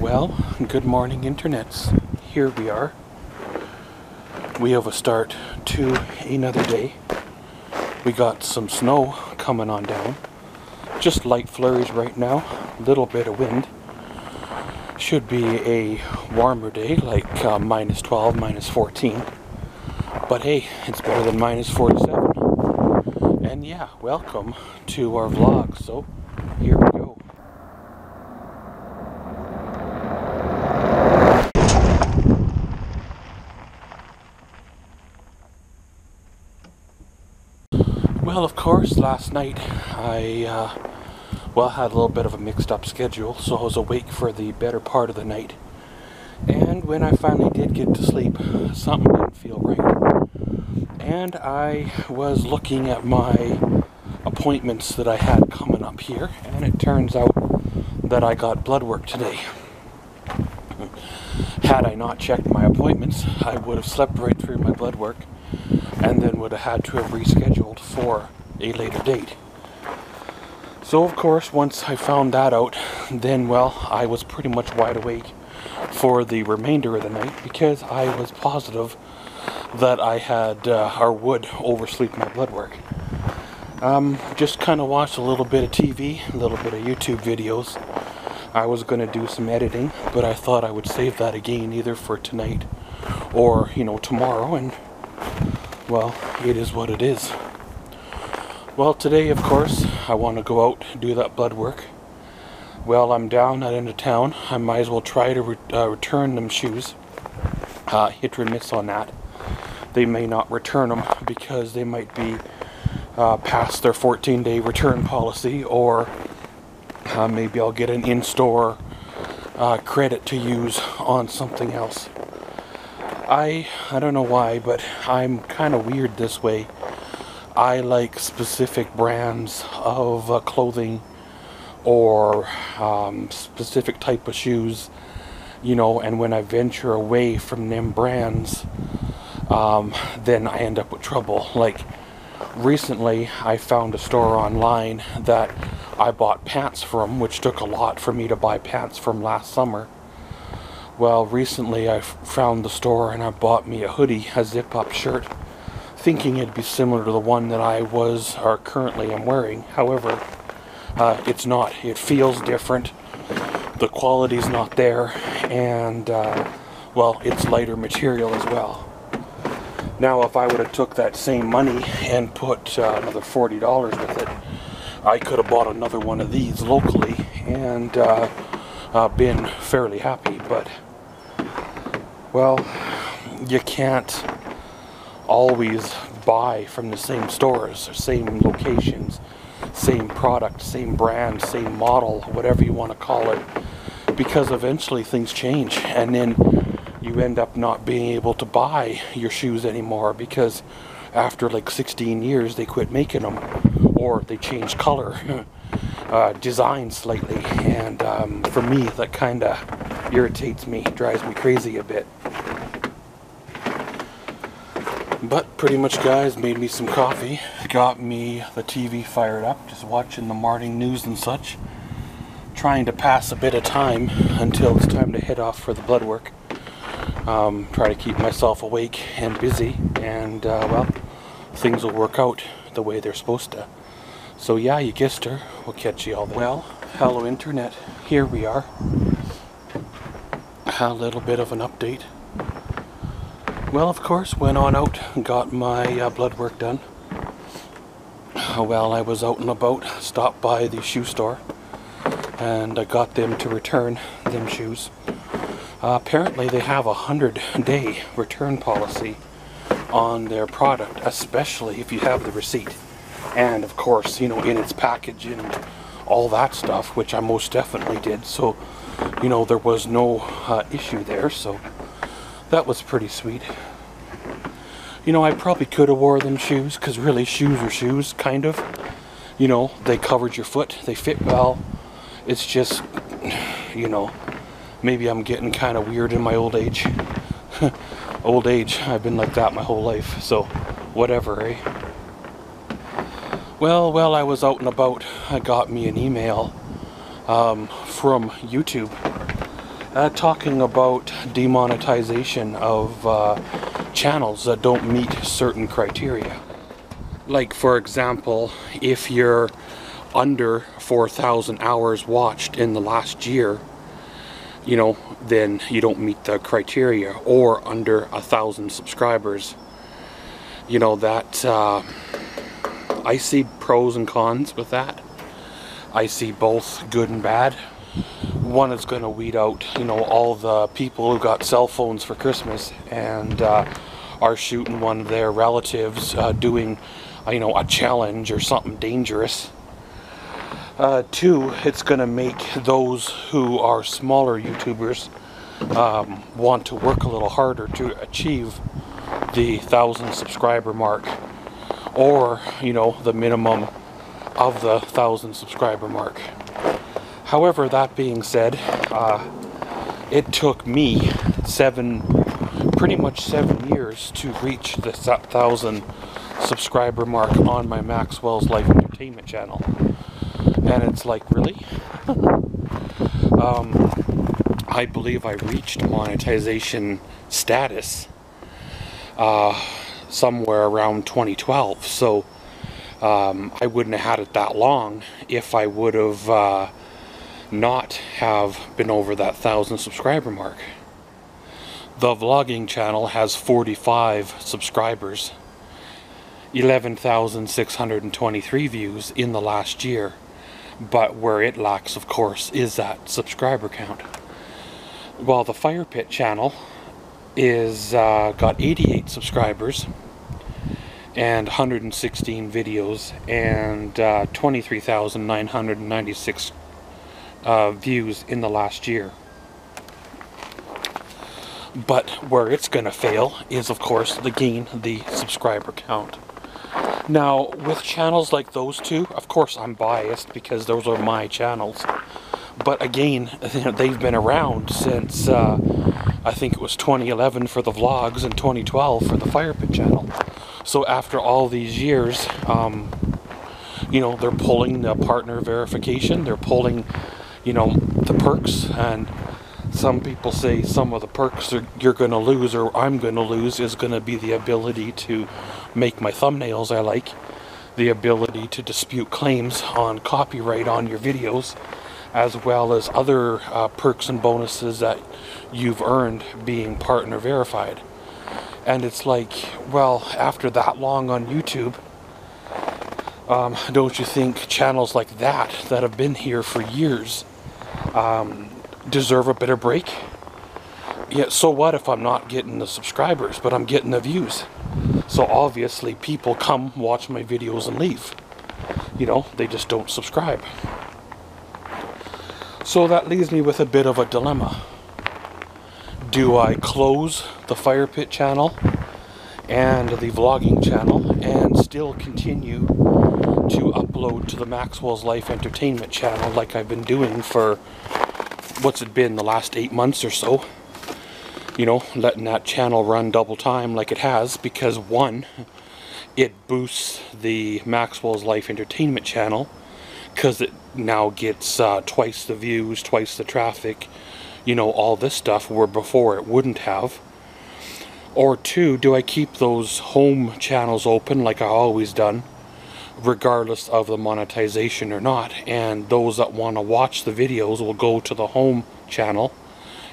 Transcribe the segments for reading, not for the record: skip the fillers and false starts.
Well, good morning, internets. Here we are. We have a start to another day. We got some snow coming on down. Just light flurries right now. Little bit of wind. Should be a warmer day, like minus 12, minus 14. But hey, it's better than minus 47. And yeah, welcome to our vlog. So, here we go. Well, of course, last night I had a little bit of a mixed up schedule, so I was awake for the better part of the night. And when I finally did get to sleep, something didn't feel right. And I was looking at my appointments that I had coming up here, and it turns out that I got blood work today. Had I not checked my appointments, I would have slept right through my blood work and then would have had to have rescheduled for a later date. So of course, once I found that out, then well, I was pretty much wide awake for the remainder of the night because I was positive that I had or would oversleep my blood work. Just kind of watched a little bit of TV, a little bit of YouTube videos. I was going to do some editing, but I thought I would save that again either for tonight or, tomorrow, and well, it is what it is. Well, today, of course, I want to go out and do that blood work. Well, I'm down at end of town. I might as well try to return them shoes. Hit or miss on that. They may not return them because they might be past their 14-day return policy, or maybe I'll get an in-store credit to use on something else. I don't know why, but I'm kind of weird this way. I like specific brands of clothing or specific type of shoes, and when I venture away from them brands, then I end up with trouble. Like, recently I found a store online that I bought pants from, which took a lot for me to buy pants from last summer. Well, recently I found the store and I bought me a hoodie, a zip-up shirt, thinking it'd be similar to the one that I currently am wearing. However, it's not. It feels different. The quality's not there, and well, it's lighter material as well. Now, if I would have took that same money and put another $40 with it, I could have bought another one of these locally and been fairly happy. But well, you can't always buy from the same stores, or same locations, same product, same brand, same model, whatever you want to call it, because eventually things change, and then you end up not being able to buy your shoes anymore because after like 16 years they quit making them, or they change color, design slightly, and for me that kind of irritates me, drives me crazy a bit. But pretty much, guys, made me some coffee, got me the TV fired up, just watching the morning news and such, trying to pass a bit of time until it's time to head off for the blood work. Try to keep myself awake and busy, and well, things will work out the way they're supposed to. So yeah, you guessed her, we'll catch you all there. Well, hello internet, here we are. A little bit of an update. Well, of course, went on out and got my blood work done. Well, I was out and about, stopped by the shoe store, and I got them to return them shoes. Apparently they have a 100-day return policy on their product, especially if you have the receipt. And of course, in its package and all that stuff, which I most definitely did. So, there was no issue there, so that was pretty sweet. I probably could have wore them shoes, because really shoes are shoes, kind of. They covered your foot, they fit well. It's just, maybe I'm getting kind of weird in my old age. Old age, I've been like that my whole life, so whatever, eh? Well, while I was out and about, I got me an email from YouTube. talking about demonetization of channels that don't meet certain criteria. Like, for example, if you're under 4,000 hours watched in the last year, you know, then you don't meet the criteria. Or under 1,000 subscribers. You know, that I see pros and cons with that. I see both good and bad. One is going to weed out, you know, all the people who got cell phones for Christmas and are shooting one of their relatives doing, you know, a challenge or something dangerous. Two, it's going to make those who are smaller YouTubers want to work a little harder to achieve the 1,000 subscriber mark, or, you know, the minimum of the 1,000 subscriber mark. However, that being said, it took me pretty much 7 years to reach the 1,000 subscriber mark on my Maxwell's Life Entertainment channel. And it's like, really? I believe I reached monetization status somewhere around 2012. So I wouldn't have had it that long if I would have not have been over that 1,000 subscriber mark. The vlogging channel has 45 subscribers, 11,623 views in the last year, but where it lacks, of course, is that subscriber count. While the Firepit channel is got 88 subscribers and 116 videos and 23,996 views in the last year. But where it's going to fail is, of course, the subscriber count. Now, with channels like those two, of course I'm biased because those are my channels. But again, they've been around since, I think it was 2011 for the vlogs and 2012 for the Firepit channel. So after all these years, you know, they're pulling the partner verification, they're pulling, you know, the perks, and some people say some of the perks you're going to lose, or I'm going to lose, is going to be the ability to make my thumbnails I like, the ability to dispute claims on copyright on your videos, as well as other perks and bonuses that you've earned being partner verified. And it's like, well, after that long on YouTube, don't you think channels like that have been here for years deserve a better break? Yeah, so what if I'm not getting the subscribers, but I'm getting the views? So obviously people come watch my videos and leave. You know, they just don't subscribe. So that leaves me with a bit of a dilemma. Do I close the Firepit channel and the vlogging channel and still continue to upload to the Maxwell's Life Entertainment channel like I've been doing for, what's it been, the last 8 months or so? You know, letting that channel run double time like it has, because one, it boosts the Maxwell's Life Entertainment channel, because it now gets twice the views, twice the traffic, you know, all this stuff, where before it wouldn't have. Or two, do I keep those home channels open like I always done, regardless of the monetization or not, and those that want to watch the videos will go to the home channel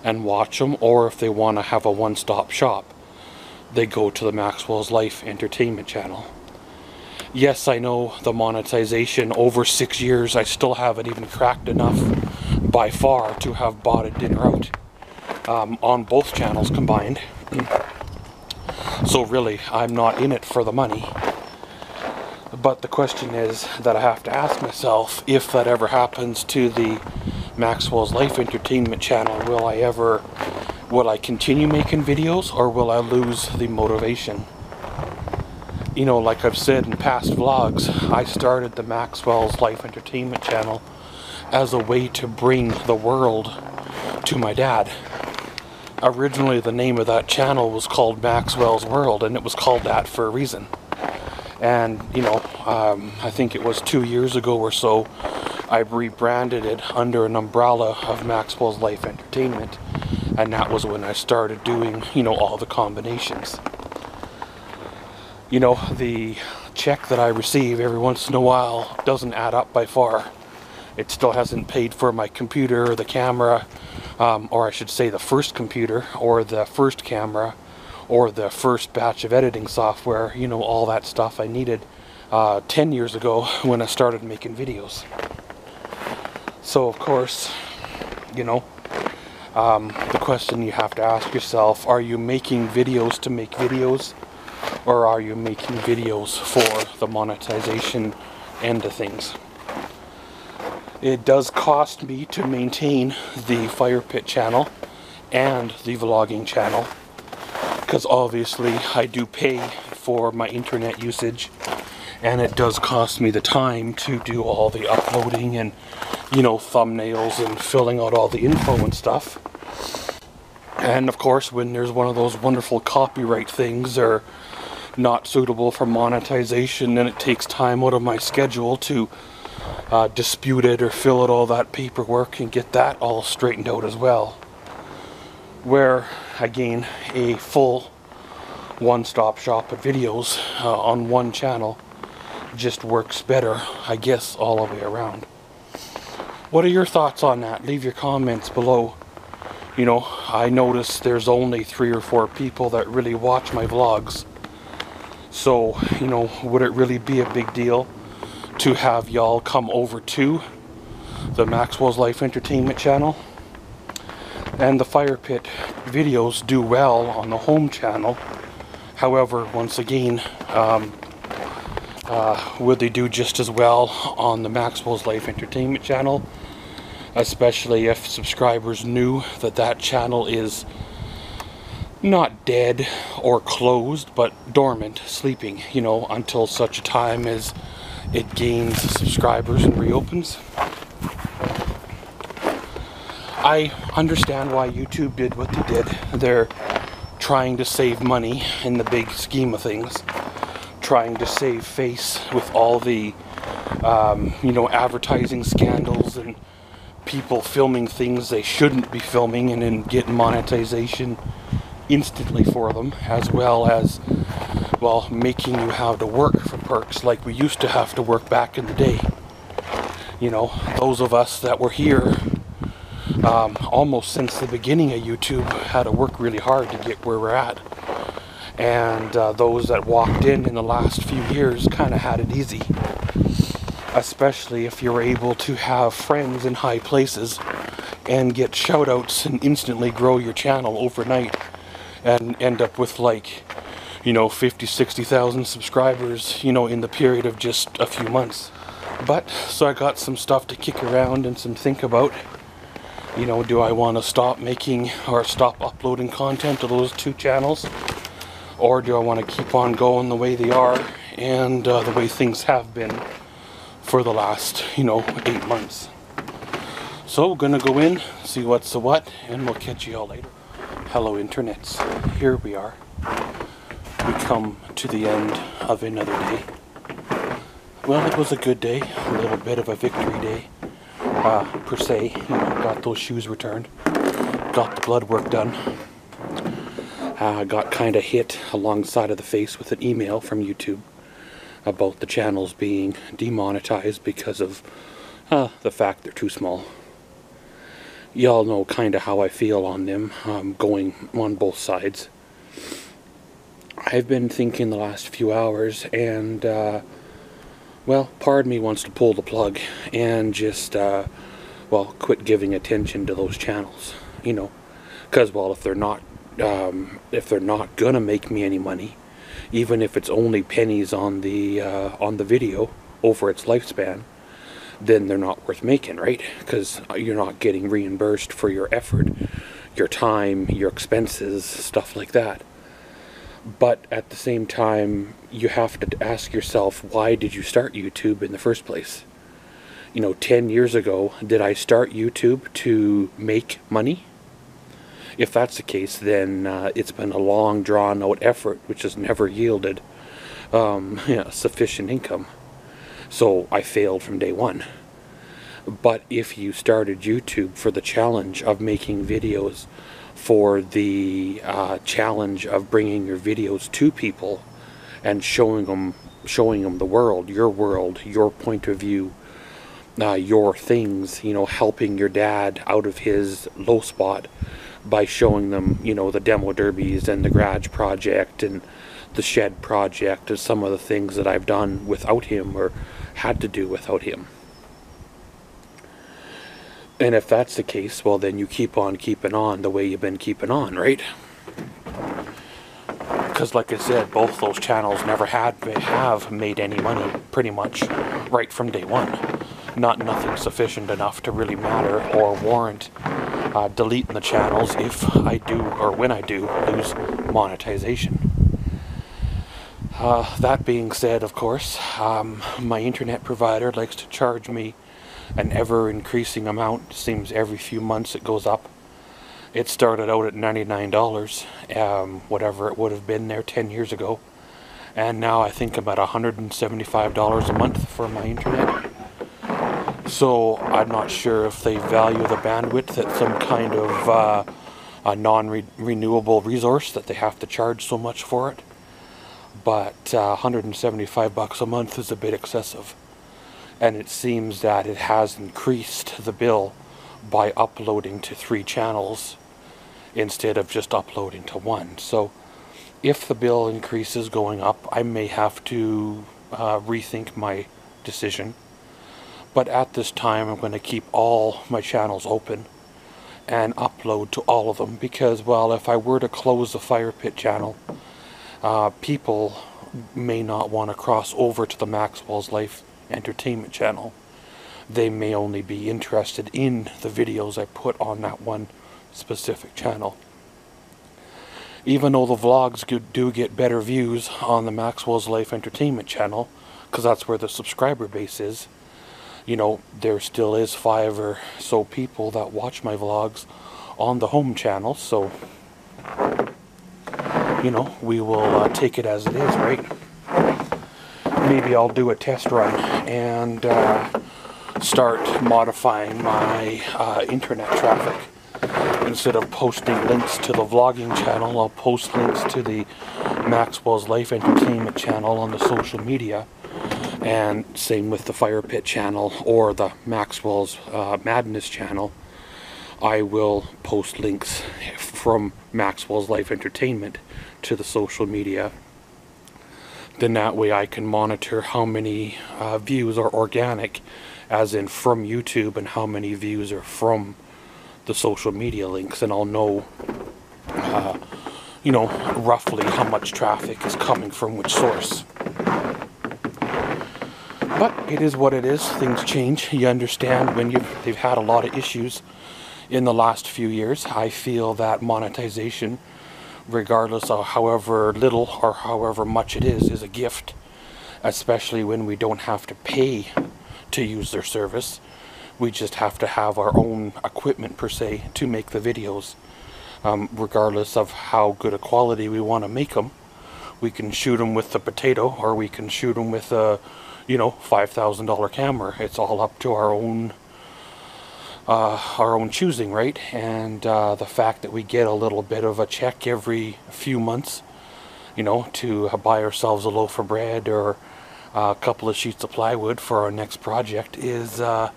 and watch them, or if they want to have a one-stop shop, they go to the Maxwell's Life Entertainment channel. Yes, I know the monetization over 6 years, I still haven't even cracked enough by far to have bought a dinner out on both channels combined. So really, I'm not in it for the money. But the question is that I have to ask myself, if that ever happens to the Maxwell's Life Entertainment channel, will I continue making videos, or will I lose the motivation? You know, like I've said in past vlogs, I started the Maxwell's Life Entertainment channel as a way to bring the world to my dad. Originally, the name of that channel was called Maxwell's World, and it was called that for a reason. And, you know, I think it was 2 years ago or so, I've rebranded it under an umbrella of Maxwell's Life Entertainment, and that was when I started doing, you know, all the combinations. You know, the check that I receive every once in a while doesn't add up by far. It still hasn't paid for my computer or the camera, or I should say the first computer or the first camera or the first batch of editing software, you know, all that stuff I needed 10 years ago when I started making videos. So of course, you know, the question you have to ask yourself, are you making videos to make videos, or are you making videos for the monetization end of things? It does cost me to maintain the Firepit channel and the vlogging channel, because obviously I do pay for my internet usage, and it does cost me the time to do all the uploading and, you know, thumbnails and filling out all the info and stuff. And of course, when there's one of those wonderful copyright things or not suitable for monetization, then it takes time out of my schedule to dispute it or fill out all that paperwork and get that all straightened out as well. Where, again, a full one-stop shop of videos on one channel just works better, I guess, all the way around. What are your thoughts on that? Leave your comments below. You know, I notice there's only 3 or 4 people that really watch my vlogs. So, you know, would it really be a big deal to have y'all come over to the Maxwell's Life Entertainment channel? And the Firepit videos do well on the home channel. However, once again, would they do just as well on the Maxwell's Life Entertainment channel? Especially if subscribers knew that that channel is not dead or closed, but dormant, sleeping, you know, until such a time as it gains subscribers and reopens. I understand why YouTube did what they did. They're trying to save money in the big scheme of things, trying to save face with all the you know, advertising scandals and people filming things they shouldn't be filming and then get monetization instantly for them, as well as, well, making you have to work for perks like we used to have to work back in the day. You know, those of us that were here almost since the beginning of YouTube had to work really hard to get where we're at. And those that walked in the last few years kind of had it easy. Especially if you're able to have friends in high places and get shout-outs and instantly grow your channel overnight and end up with, like, you know, 50, 60,000 subscribers, you know, in the period of just a few months. But, so I got some stuff to kick around and some think about. You know, do I want to stop making or stop uploading content to those 2 channels? Or do I want to keep on going the way they are and the way things have been for the last, you know, 8 months? So, gonna go in, see what's the what, and we'll catch you all later. Hello, internets. Here we are. We come to the end of another day. Well, it was a good day, a little bit of a victory day, per se. You know, got those shoes returned, got the blood work done. Got kind of hit alongside of the face with an email from YouTube about the channels being demonetized because of the fact they're too small. Y'all know kind of how I feel on them, going on both sides. I've been thinking the last few hours, and well, part of me wants to pull the plug and just well, quit giving attention to those channels, you know, because, well, if they're not gonna make me any money, even if it's only pennies on the video over its lifespan, then they're not worth making, right? Because you're not getting reimbursed for your effort, your time, your expenses, stuff like that. But at the same time, you have to ask yourself, why did you start YouTube in the first place? You know, 10 years ago, did I start YouTube to make money? If that's the case, then it's been a long, drawn-out effort, which has never yielded sufficient income. So I failed from day one. But if you started YouTube for the challenge of making videos, for the challenge of bringing your videos to people and showing them the world, your point of view, your things, you know, helping your dad out of his low spot by showing them, you know, the demo derbies and the garage project and the shed project, and some of the things that I've done without him or had to do without him. And if that's the case, well, then you keep on keeping on the way you've been keeping on, right? Because like I said, both those channels never have made any money, pretty much, right from day one. Nothing sufficient enough to really matter or warrant deleting the channels if I do, or when I do, lose monetization. That being said, of course, my internet provider likes to charge me an ever-increasing amount. Seems every few months it goes up. It started out at $99, whatever it would have been there 10 years ago, and now I think I'm at $175 a month for my internet. So I'm not sure if they value the bandwidth at some kind of a non-renewable resource that they have to charge so much for it. But $175 a month is a bit excessive. And it seems that it has increased the bill by uploading to 3 channels instead of just uploading to 1. So if the bill increases going up, I may have to rethink my decision. But at this time, I'm going to keep all my channels open and upload to all of them, because, well, if I were to close the Fire Pit channel, people may not want to cross over to the Maxwell's Life Entertainment channel. They may only be interested in the videos I put on that one specific channel. Even though the vlogs do get better views on the Maxwell's Life Entertainment channel, because that's where the subscriber base is, you know, there still is 5 or so people that watch my vlogs on the home channel, so, you know, we will take it as it is, right? Maybe I'll do a test run and start modifying my internet traffic. Instead of posting links to the vlogging channel, I'll post links to the Maxwell's Life Entertainment channel on the social media. And same with the Fire Pit channel or the Maxwell's Madness channel. I will post links from Maxwell's Life Entertainment to the social media. Then that way I can monitor how many views are organic, as in from YouTube, and how many views are from the social media links, and I'll know, you know, roughly how much traffic is coming from which source. But it is what it is. Things change. You understand when they've had a lot of issues in the last few years. I feel that monetization, regardless of however little or however much it is a gift, especially when we don't have to pay to use their service. We just have to have our own equipment, per se, to make the videos. Regardless of how good a quality we want to make them. We can shoot them with the potato, or we can shoot them with a, you know, $5,000 camera. It's all up to our own choosing, right? And the fact that we get a little bit of a check every few months, you know, to buy ourselves a loaf of bread or a couple of sheets of plywood for our next project is a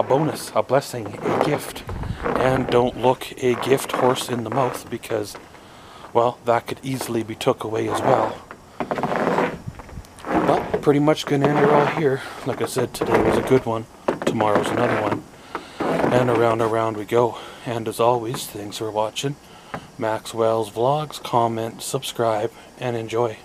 bonus, a blessing, a gift. And don't look a gift horse in the mouth, because, well, that could easily be took away as well. But pretty much going to end it all here. Like I said, today was a good one. Tomorrow's another one. And around we go. And as always, thanks for watching Maxwell's Vlogs. Comment, subscribe, and enjoy.